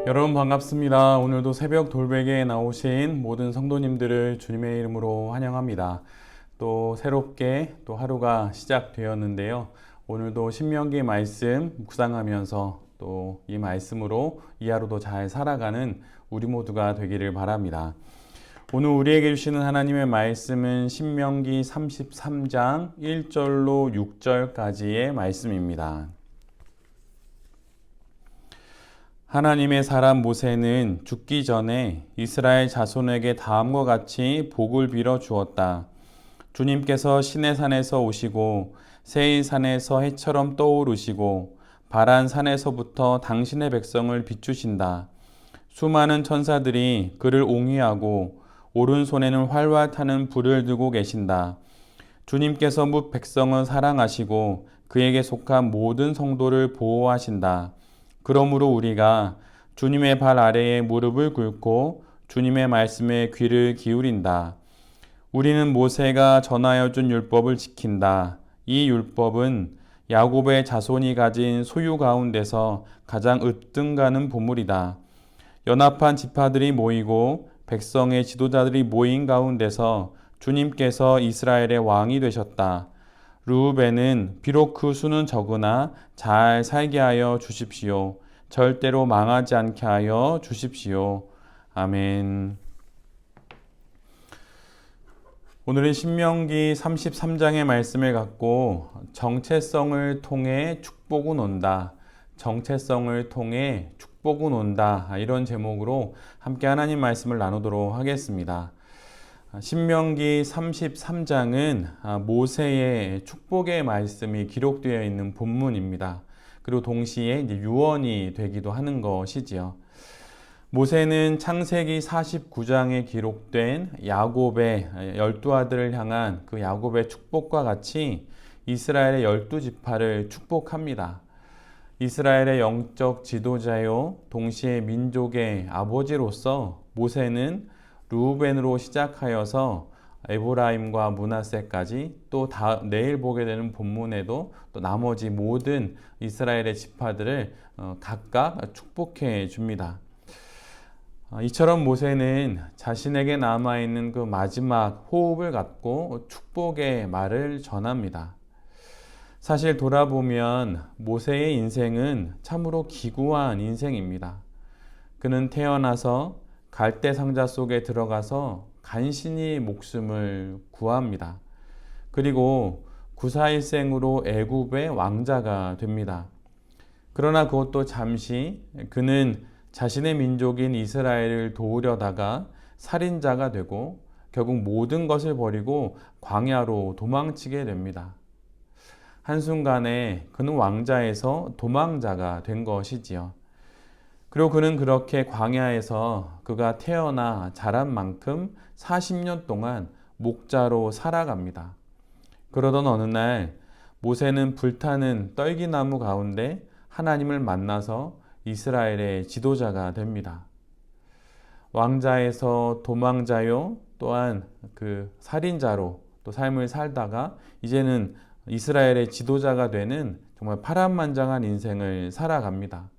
여러분 반갑습니다. 오늘도 새벽 돌베개에 나오신 모든 성도님들을 주님의 이름으로 환영합니다. 또 새롭게 또 하루가 시작되었는데요. 오늘도 신명기 말씀 묵상하면서 또 이 말씀으로 이 하루도 잘 살아가는 우리 모두가 되기를 바랍니다. 오늘 우리에게 주시는 하나님의 말씀은 신명기 33장 1절로 6절까지의 말씀입니다. 하나님의 사람 모세는 죽기 전에 이스라엘 자손에게 다음과 같이 복을 빌어 주었다. 주님께서 시내산에서 오시고 세일산에서 해처럼 떠오르시고 바란산에서부터 당신의 백성을 비추신다. 수많은 천사들이 그를 옹이하고 오른손에는 활활 타는 불을 들고 계신다. 주님께서 뭇 백성을 사랑하시고 그에게 속한 모든 성도를 보호하신다. 그러므로 우리가 주님의 발 아래에 무릎을 꿇고 주님의 말씀에 귀를 기울인다. 우리는 모세가 전하여 준 율법을 지킨다. 이 율법은 야곱의 자손이 가진 소유 가운데서 가장 으뜸가는 보물이다. 연합한 지파들이 모이고 백성의 지도자들이 모인 가운데서 주님께서 이스라엘의 왕이 되셨다. 르우벤은 비록 그 수는 적으나 잘 살게 하여 주십시오. 절대로 망하지 않게 하여 주십시오. 아멘. 오늘은 신명기 33장의 말씀을 갖고 정체성을 통해 축복은 온다. 정체성을 통해 축복은 온다. 이런 제목으로 함께 하나님 말씀을 나누도록 하겠습니다. 신명기 33장은 모세의 축복의 말씀이 기록되어 있는 본문입니다. 그리고 동시에 유언이 되기도 하는 것이지요. 모세는 창세기 49장에 기록된 야곱의 12아들을 향한 그 야곱의 축복과 같이 이스라엘의 12지파를 축복합니다. 이스라엘의 영적 지도자요, 동시에 민족의 아버지로서 모세는 르우벤으로 시작하여서 에브라임과 므낫세까지 또 내일 보게 되는 본문에도 또 나머지 모든 이스라엘의 지파들을 각각 축복해 줍니다. 이처럼 모세는 자신에게 남아있는 그 마지막 호흡을 갖고 축복의 말을 전합니다. 사실 돌아보면 모세의 인생은 참으로 기구한 인생입니다. 그는 태어나서 갈대 상자 속에 들어가서 간신히 목숨을 구합니다. 그리고 구사일생으로 애굽의 왕자가 됩니다. 그러나 그것도 잠시 그는 자신의 민족인 이스라엘을 도우려다가 살인자가 되고 결국 모든 것을 버리고 광야로 도망치게 됩니다. 한순간에 그는 왕자에서 도망자가 된 것이지요. 그리고 그는 그렇게 광야에서 그가 태어나 자란 만큼 40년 동안 목자로 살아갑니다. 그러던 어느 날 모세는 불타는 떨기나무 가운데 하나님을 만나서 이스라엘의 지도자가 됩니다. 왕자에서 도망자요, 또한 그 살인자로 또 삶을 살다가 이제는 이스라엘의 지도자가 되는 정말 파란만장한 인생을 살아갑니다.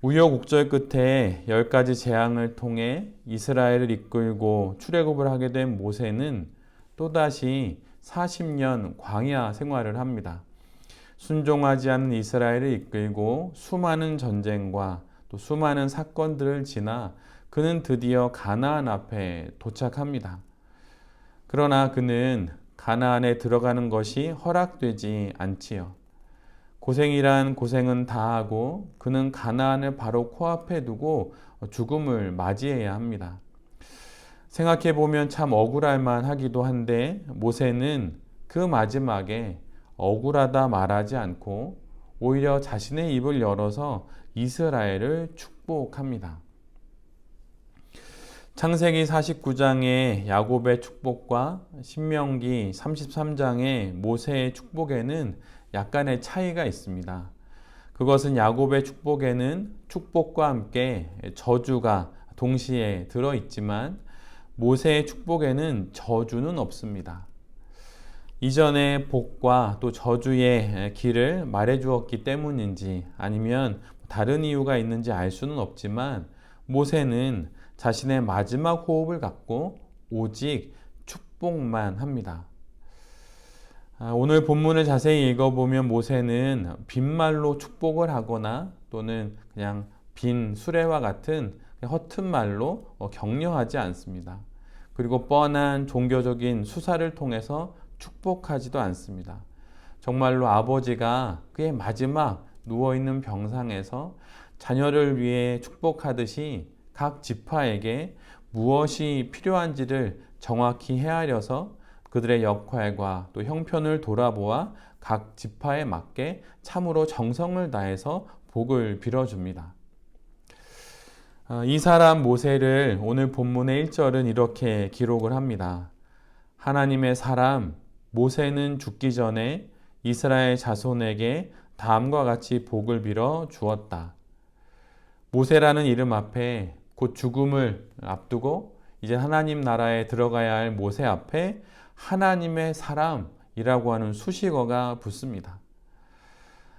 우여곡절 끝에 10가지 재앙을 통해 이스라엘을 이끌고 출애굽을 하게 된 모세는 또다시 40년 광야 생활을 합니다. 순종하지 않는 이스라엘을 이끌고 수많은 전쟁과 또 수많은 사건들을 지나 그는 드디어 가나안 앞에 도착합니다. 그러나 그는 가나안에 들어가는 것이 허락되지 않지요. 고생이란 고생은 다 하고 그는 가나안을 바로 코앞에 두고 죽음을 맞이해야 합니다. 생각해보면 참 억울할 만하기도 한데 모세는 그 마지막에 억울하다 말하지 않고 오히려 자신의 입을 열어서 이스라엘을 축복합니다. 창세기 49장의 야곱의 축복과 신명기 33장의 모세의 축복에는 약간의 차이가 있습니다. 그것은 야곱의 축복에는 축복과 함께 저주가 동시에 들어있지만 모세의 축복에는 저주는 없습니다. 이전의 복과 또 저주의 길을 말해 주었기 때문인지 아니면 다른 이유가 있는지 알 수는 없지만 모세는 자신의 마지막 호흡을 갖고 오직 축복만 합니다. 오늘 본문을 자세히 읽어보면 모세는 빈말로 축복을 하거나 또는 그냥 빈 수레와 같은 허튼 말로 격려하지 않습니다. 그리고 뻔한 종교적인 수사를 통해서 축복하지도 않습니다. 정말로 아버지가 그의 마지막 누워있는 병상에서 자녀를 위해 축복하듯이 각 지파에게 무엇이 필요한지를 정확히 헤아려서 그들의 역할과 또 형편을 돌아보아 각 지파에 맞게 참으로 정성을 다해서 복을 빌어줍니다. 이 사람 모세를 오늘 본문의 1절은 이렇게 기록을 합니다. 하나님의 사람 모세는 죽기 전에 이스라엘 자손에게 다음과 같이 복을 빌어 주었다. 모세라는 이름 앞에 곧 죽음을 앞두고 이제 하나님 나라에 들어가야 할 모세 앞에 하나님의 사람이라고 하는 수식어가 붙습니다.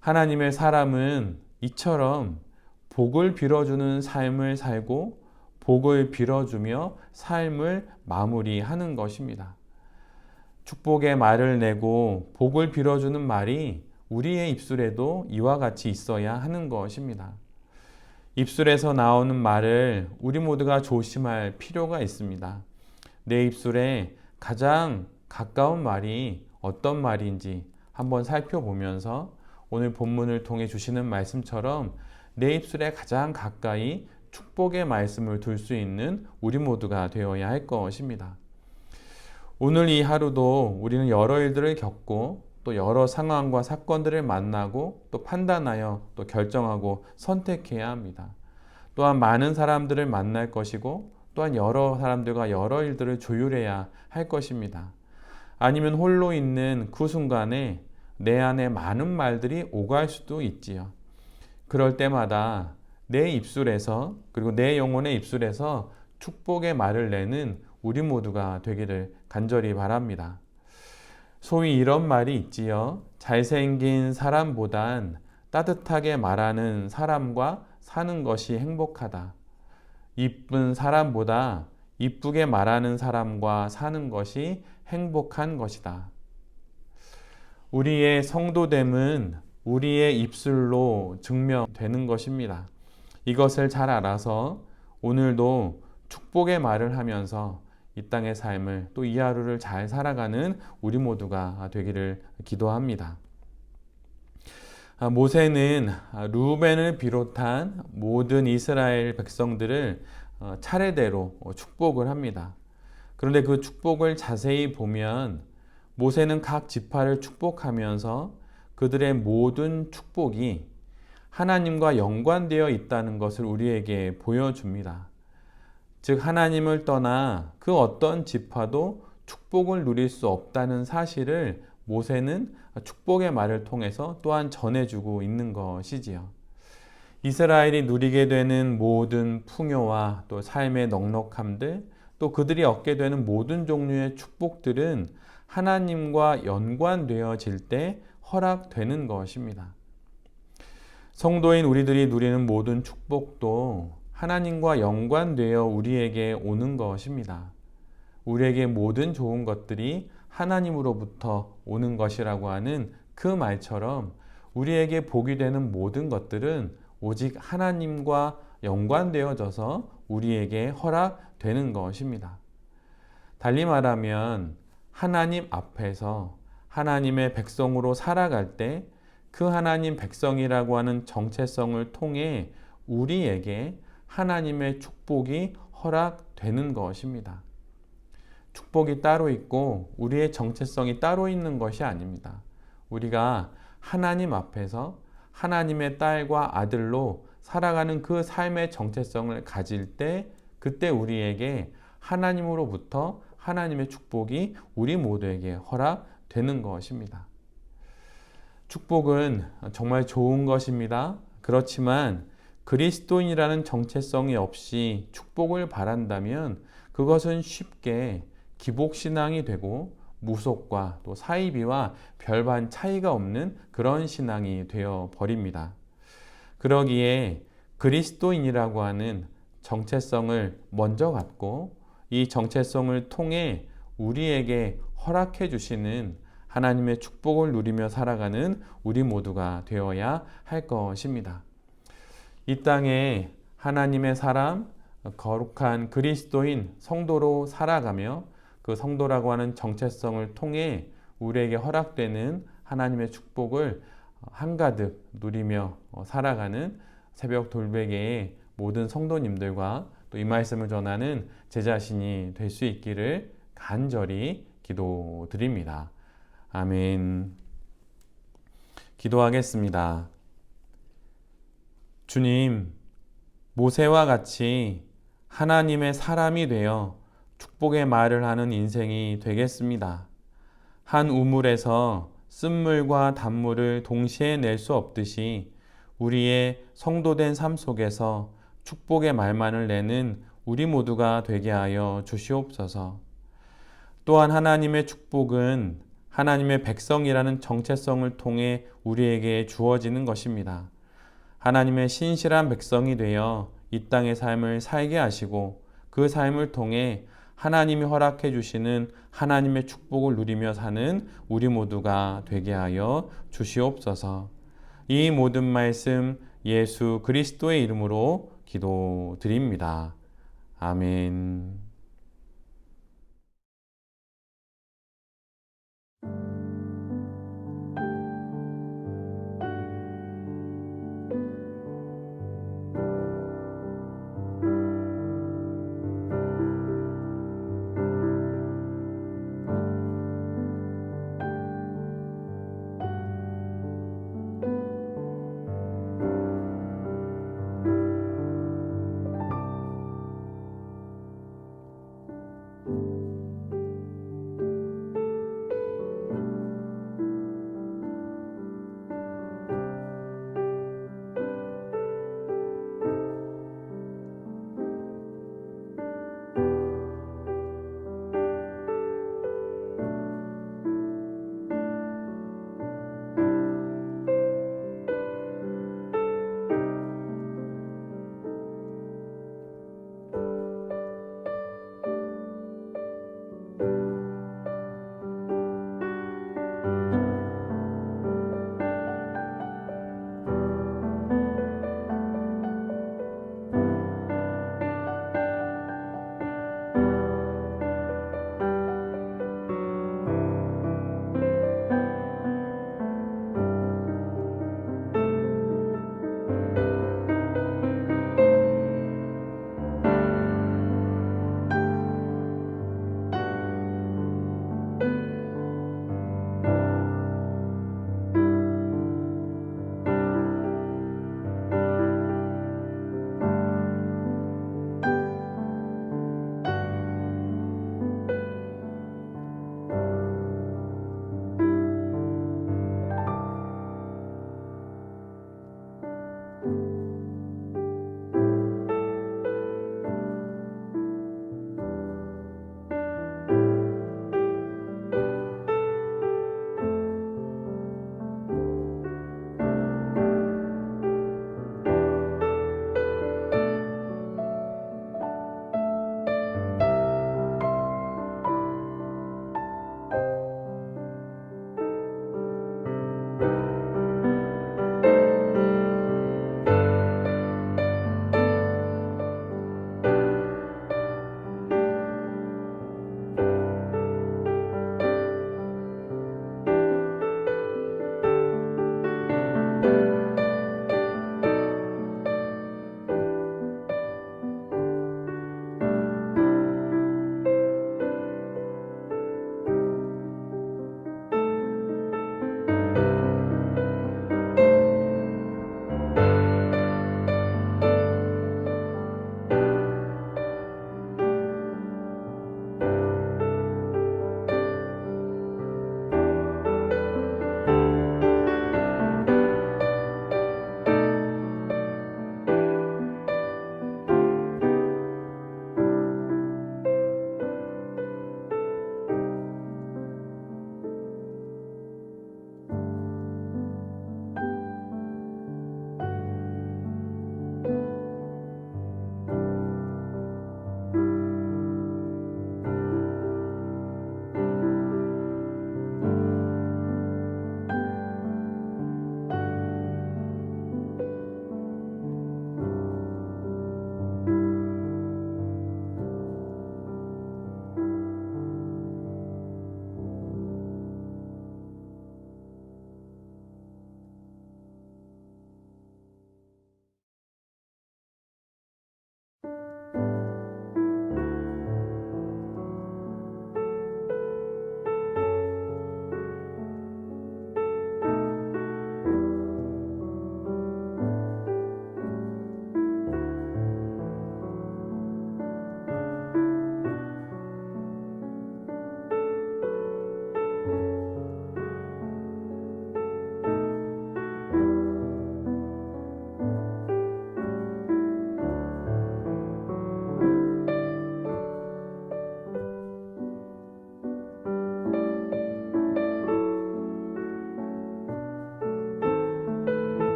하나님의 사람은 이처럼 복을 빌어주는 삶을 살고 복을 빌어주며 삶을 마무리하는 것입니다. 축복의 말을 내고 복을 빌어주는 말이 우리의 입술에도 이와 같이 있어야 하는 것입니다. 입술에서 나오는 말을 우리 모두가 조심할 필요가 있습니다. 내 입술에 가장 가까운 말이 어떤 말인지 한번 살펴보면서 오늘 본문을 통해 주시는 말씀처럼 내 입술에 가장 가까이 축복의 말씀을 둘 수 있는 우리 모두가 되어야 할 것입니다. 오늘 이 하루도 우리는 여러 일들을 겪고 또 여러 상황과 사건들을 만나고 또 판단하여 또 결정하고 선택해야 합니다. 또한 많은 사람들을 만날 것이고 또한 여러 사람들과 여러 일들을 조율해야 할 것입니다. 아니면 홀로 있는 그 순간에 내 안에 많은 말들이 오갈 수도 있지요. 그럴 때마다 내 입술에서 그리고 내 영혼의 입술에서 축복의 말을 내는 우리 모두가 되기를 간절히 바랍니다. 소위 이런 말이 있지요. 잘생긴 사람보단 따뜻하게 말하는 사람과 사는 것이 행복하다. 이쁜 사람보다 이쁘게 말하는 사람과 사는 것이 행복한 것이다. 우리의 성도됨은 우리의 입술로 증명되는 것입니다. 이것을 잘 알아서 오늘도 축복의 말을 하면서 이 땅의 삶을 또 이 하루를 잘 살아가는 우리 모두가 되기를 기도합니다. 모세는 루벤을 비롯한 모든 이스라엘 백성들을 차례대로 축복을 합니다. 그런데 그 축복을 자세히 보면 모세는 각 지파를 축복하면서 그들의 모든 축복이 하나님과 연관되어 있다는 것을 우리에게 보여줍니다. 즉 하나님을 떠나 그 어떤 지파도 축복을 누릴 수 없다는 사실을 모세는 축복의 말을 통해서 또한 전해주고 있는 것이지요. 이스라엘이 누리게 되는 모든 풍요와 또 삶의 넉넉함들, 또 그들이 얻게 되는 모든 종류의 축복들은 하나님과 연관되어질 때 허락되는 것입니다. 성도인 우리들이 누리는 모든 축복도 하나님과 연관되어 우리에게 오는 것입니다. 우리에게 모든 좋은 것들이 하나님으로부터 오는 것이라고 하는 그 말처럼 우리에게 복이 되는 모든 것들은 오직 하나님과 연관되어져서 우리에게 허락되는 것입니다. 달리 말하면 하나님 앞에서 하나님의 백성으로 살아갈 때 그 하나님 백성이라고 하는 정체성을 통해 우리에게 하나님의 축복이 허락되는 것입니다. 축복이 따로 있고 우리의 정체성이 따로 있는 것이 아닙니다. 우리가 하나님 앞에서 하나님의 딸과 아들로 살아가는 그 삶의 정체성을 가질 때 그때 우리에게 하나님으로부터 하나님의 축복이 우리 모두에게 허락되는 것입니다. 축복은 정말 좋은 것입니다. 그렇지만 그리스도인이라는 정체성이 없이 축복을 바란다면 그것은 쉽게 기복신앙이 되고 무속과 또 사이비와 별반 차이가 없는 그런 신앙이 되어 버립니다. 그러기에 그리스도인이라고 하는 정체성을 먼저 갖고 이 정체성을 통해 우리에게 허락해 주시는 하나님의 축복을 누리며 살아가는 우리 모두가 되어야 할 것입니다. 이 땅에 하나님의 사람, 거룩한 그리스도인 성도로 살아가며 그 성도라고 하는 정체성을 통해 우리에게 허락되는 하나님의 축복을 한가득 누리며 살아가는 새벽 돌베개의 모든 성도님들과 또 이 말씀을 전하는 제 자신이 될 수 있기를 간절히 기도드립니다. 아멘. 기도하겠습니다. 주님, 모세와 같이 하나님의 사람이 되어 축복의 말을 하는 인생이 되겠습니다. 한 우물에서 쓴물과 단물을 동시에 낼 수 없듯이 우리의 성도된 삶 속에서 축복의 말만을 내는 우리 모두가 되게 하여 주시옵소서. 또한 하나님의 축복은 하나님의 백성이라는 정체성을 통해 우리에게 주어지는 것입니다. 하나님의 신실한 백성이 되어 이 땅의 삶을 살게 하시고 그 삶을 통해 하나님이 허락해 주시는 하나님의 축복을 누리며 사는 우리 모두가 되게 하여 주시옵소서. 이 모든 말씀 예수 그리스도의 이름으로 기도드립니다. 아멘.